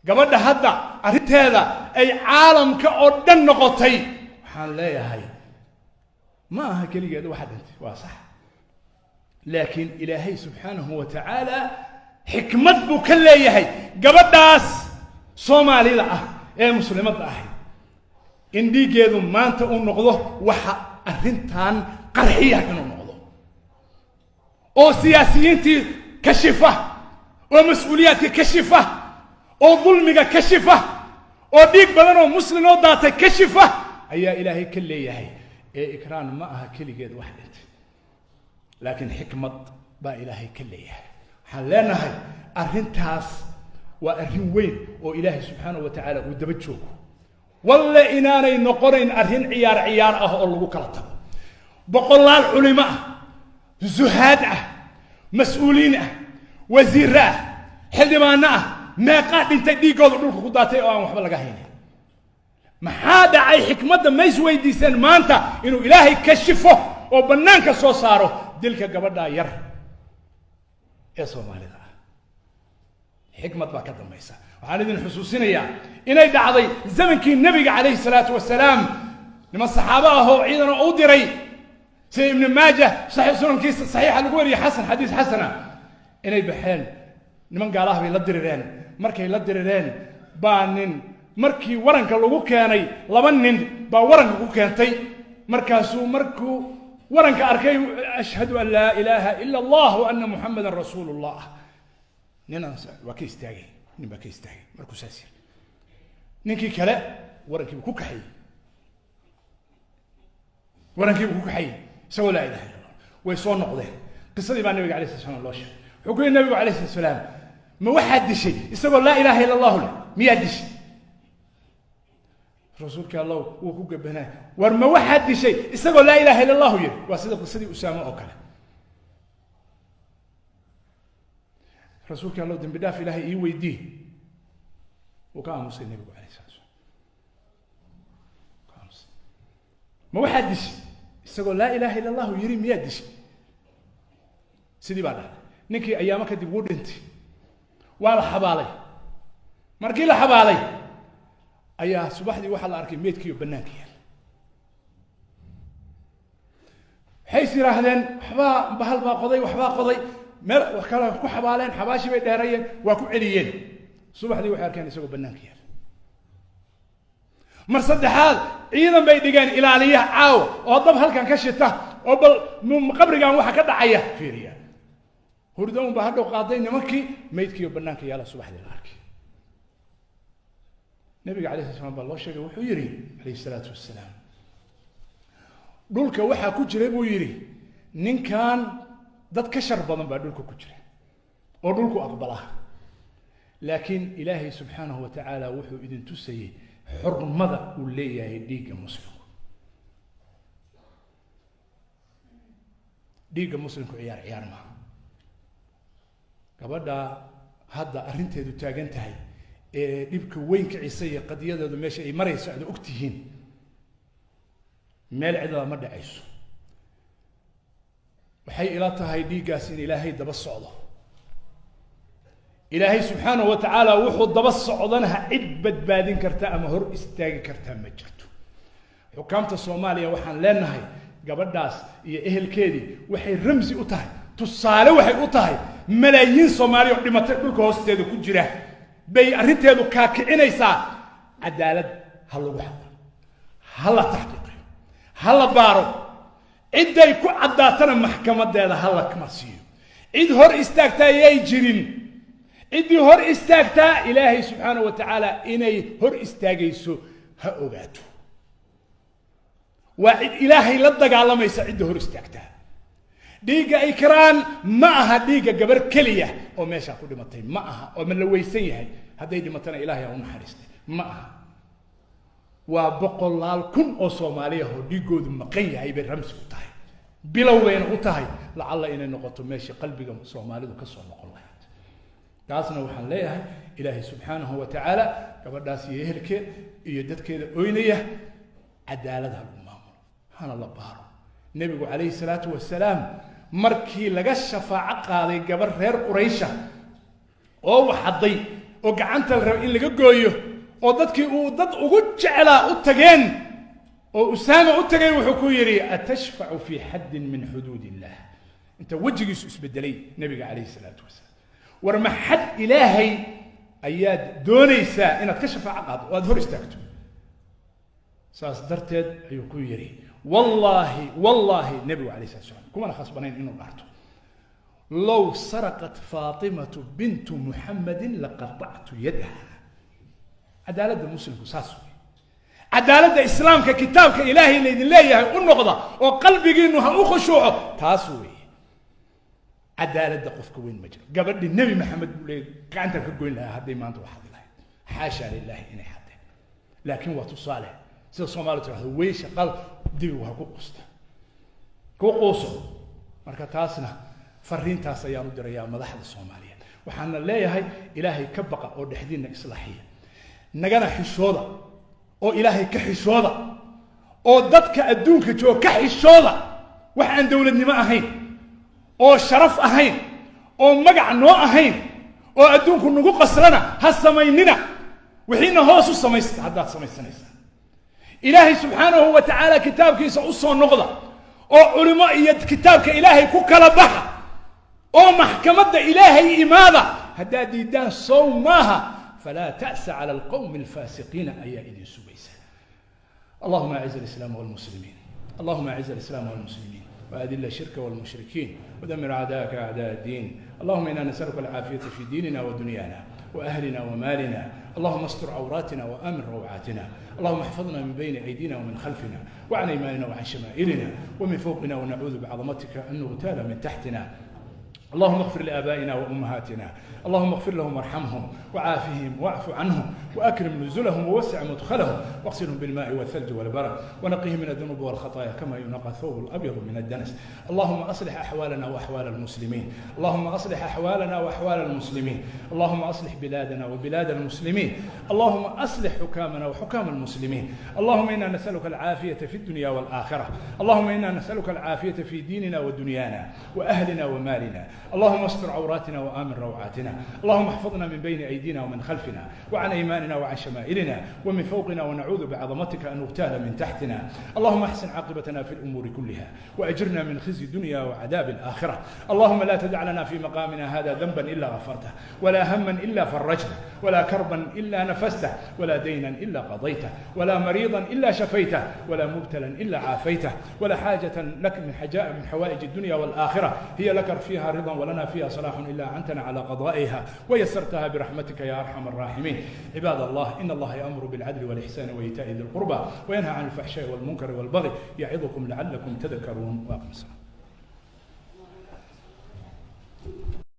gabadha hadda arinteeda ay caalamka oo dhan noqotay waxaan leeyahay ma aha kaligeed waxa dhintay waa sax laakiin ilaahay subhanahu wa ta'ala xikmad buu ka leeyahay gabadhaas Soomaalida ah ee muslimadda ah in dhiigeedu maanta uu noqdo waxa arintan qarxiya inuu noqdo oo siyaasiyiintii kashifa oo mas'uuliyaadka kashifa oo dulmiga kashifa oo dhiig badan oo muslim oo daatay kashifa ayaa ilaahay ka leeyahay ee ikraan ma aha kaligeed wax dhintay laakiin xikmad baa ilaahay ka leeyahay waxaan leenahay arintaas waa arin weyn oo ilaahay subhanahu wa ta'ala uu daba joogo walla inaanay noqonayn arin ciyaar ah oo lagu kala tago boqolaal culimo ah zuhaad ah mas'uuliin ah wasiir ah xildhibaan ah meeqa dhintay dhiigooda dhulka ku daatay oo aan waxba laga haynin maxaa dhacay xikmadda ma isweydiiseen maanta inuu ilaahay kashifo oo banaanka soo saaro dilka gabadha yar ee Soomaalida حكمة بقى ميسا وعلى ذي الحسوسينية إن يدعي زمن كي النبي عليه الصلاة والسلام لما الصحابة هو عيدنا أودري سي ابن ماجه صحيح سنن كيس صحيح القولي حسن حديث حسنة إن يبحين لمن قالها بيلدرين مركي يلدرين بانين مركي ورنك لوجو كاني لبنن با ورنك لوجو كانتي مركاسو مركو ورنك أركي أشهد أن لا إله إلا الله وأن محمد رسول الله نينا وكيس تاجي نبى كيس تاجي مركو ساسير نينكي كلا ورنكي بكوك حي ورنكي بكوك حي سوى لا إله إلا الله ويصون نقضه قصة مع النبي عليه الصلاة والسلام حكوا النبي عليه الصلاة والسلام ما واحد شيء يسوى لا إله إلا الله له مية شيء رسولك الله وكوك بهنا ورما واحد شيء يسوى لا إله إلا الله ير وصدق قصة أسامة أوكله رسولك الله دم بدافع إلهي يويديه وكان مسلم النبي عليه الصلاة والسلام كان مسلم ما وحدش يقول لا إله إلا الله ويريم يدش سيدي بعد نكي أيامك دي بود أنت ولا حبالي مركي لا حبالي أيها صباح دي واحد أركي ميت كيو بناكي حيث راهدن حبا بهال قضي وحبا قضي مر وكلا كو حبالين حباشي بي دheerayeen waa ku celiyeen subaxdii waxay arkeen isagoo banaanka yaal mar saddexaad ciidan bay dhigeen ilaaliyaha caaw oo dab halkan ka shita oo bal qabrigan waxa ka dhacaya fiiriya hurdoon ba hadhow qaaday nimankii meydkii banaanka yaala subaxdii la arkay nabiga kaleey salaam baa loo sheegay wuxuu yiri kaleey salaatu wassalaam dhulka waxa ku jiray buu yiri ninkan dad ka shar badan baa dhulka ku jira oo dhulku aqbalaha laakiin ilaahay subhanahu wa ta'ala wuxuu idin tusayay xurmada uu leeyahay dhiigga muslimku dhiigga muslimku ciyaar ma gabadha hadda arinteedu taagan tahay ee dhibka weyn ka cisay qadiyadeedu meesha ay marayso aad ogtihiin meel cid ma dhacayso waxay ila tahay dhiigaas in ilaahay daba socdo ilaahay subhanahu wa ta'ala wuxuu daba socdanaha cid badbaadin karta ama hor istaagi karta ma jirto xukaamta Soomaaliya waxaan leenahay gabadhaas iyo ehelkeedii waxay ramsi u tahay tusaale waxay u tahay malaayiin Soomaali oo dhimatay dhulka hoosteeda ku jira bay arinteedu ka kicinaysaa cadaalad hal lagu xaqo hal la taxqiiqiyo hal la baaro ciday ku cadaatana maxkamadeeda hal la marsiyo cid hor istaagtaa ay jirin cid hor istaagtaa ilaahay subhanahu wa ta'ala inay hor istaagayso ha ogaato waa cid ilaahay la dagaalamaysa cid hor istaagtaa dhiiga ikraan ma aha dhiiga gabar kaliya oo meesha ku dhimatay ma aha oo ma la weysan yahay haday dhimatana ilaahay uu naxariistay ma aha waa boqolaal kun oo Soomaaliya oo dhiigoodu maqan yahay bay ramsi u tahay bilowayna u tahay lacalla inay noqoto meesha qalbiga Soomaalidu ka soo noqon lahayd taasna waxaan leeyahay ilaahay subhanahu wa ta'ala gabadhaas iyo ehelkeed iyo dadkeeda ooynaya cadaalad ha u maamulo hana la baaro nabigu kaleey salaatu wassalaam markii laga shafaaco qaaday gabar reer Quraysh oo waxaday وقعنت إن لقى جويه ودتك ودت وجعلا أتجن وأسامة أتجن وحكويري أتشفع في حد من حدود الله أنت وجهي بدلي نبي عليه الصلاة والسلام ورما حد إلهي أياد دونيسا إن تكشف عقد وأظهر استكتو ساس درتد يكويري والله نبي عليه الصلاة والسلام كم أنا خصبانين إنه بعته لو سرقت فاطمة بنت محمد لقطعت يدها عدالة المسلم ساسو عدالة الإسلام ككتاب كإلهي اللي الله النقضة وقلبي إنه أخشوعه تاسوي عدالة قفك وين مجرى قبل النبي محمد بقول كأنت تقول لها هذه ما أنت واحد الله حاشا لله إني حد لكن وتصالح سيد صومالي تروح ويش قال ديوها كوقوسه marka taasna fariintaas ayaan u dirayaa madaxda Soomaaliyeed waxaan leeyahay ilaahay ka baqa oo dhaxdiina islaaxiya nagana xishooda oo ilaahay ka xishooda oo dadka adduunka jooga ka xishooda wax aan dawladnimo ahayn oo sharaf ahayn oo magac noo ahayn oo adduunku nagu qasrana ha samaynina wixiina hoos u samaysta haddaad samaysanaysa ilaahay subxaanahu wa tacaala kitaabkiisa u soo noqda oo culimo iyo kitaabka ilaahay ku kala baxa oo maxkamadda ilaahay imaada haddaad diidaan sow maaha falaa ta'sa cala alqawmi alfaasiqiina ayaa idin sugaysa allahuma aciz alislaam walmuslimiin allahuma aciz alislaam walmuslimiin وأذل الشرك والمشركين ودمر أعداءك أعداء الدين اللهم إنا نسألك العافية في ديننا ودنيانا وأهلنا ومالنا اللهم استر عوراتنا وآمن روعاتنا اللهم احفظنا من بين أيدينا ومن خلفنا وعن أيماننا وعن شمائلنا ومن فوقنا ونعوذ بعظمتك أن نغتال من تحتنا اللهم اغفر لآبائنا وأمهاتنا اللهم اغفر لهم وارحمهم وعافهم واعف عنهم وأكرم نزلهم ووسع مدخلهم واغسلهم بالماء والثلج والبرد ونقهم من الذنوب والخطايا كما ينقى الثوب الأبيض من الدنس اللهم أصلح أحوالنا وأحوال المسلمين اللهم أصلح أحوالنا وأحوال المسلمين اللهم أصلح بلادنا وبلاد المسلمين اللهم أصلح حكامنا وحكام المسلمين اللهم إنا نسألك العافية في الدنيا والآخرة اللهم إنا نسألك العافية في ديننا ودنيانا وأهلنا ومالنا اللهم استر عوراتنا وآمن روعاتنا اللهم احفظنا من بين أيدينا ومن خلفنا وعن أيماننا وعن شمائلنا ومن فوقنا ونعوذ بعظمتك أن نغتال من تحتنا اللهم احسن عاقبتنا في الأمور كلها وأجرنا من خزي الدنيا وعذاب الآخرة اللهم لا تدع لنا في مقامنا هذا ذنبا إلا غفرته ولا هما إلا فرجته ولا كربا إلا نفسته ولا دينا إلا قضيته ولا مريضا إلا شفيته ولا مبتلا إلا عافيته ولا حاجة لك من حوائج الدنيا والآخرة هي لك فيها رضا ولنا فيها صلاح إلا عنتنا على قضائها ويسرتها برحمتك يا أرحم الراحمين عباد الله إن الله يأمر بالعدل والإحسان وإيتاء ذي القربى وينهى عن الفحشاء والمنكر والبغي يعظكم لعلكم تذكرون وأقم الصلاة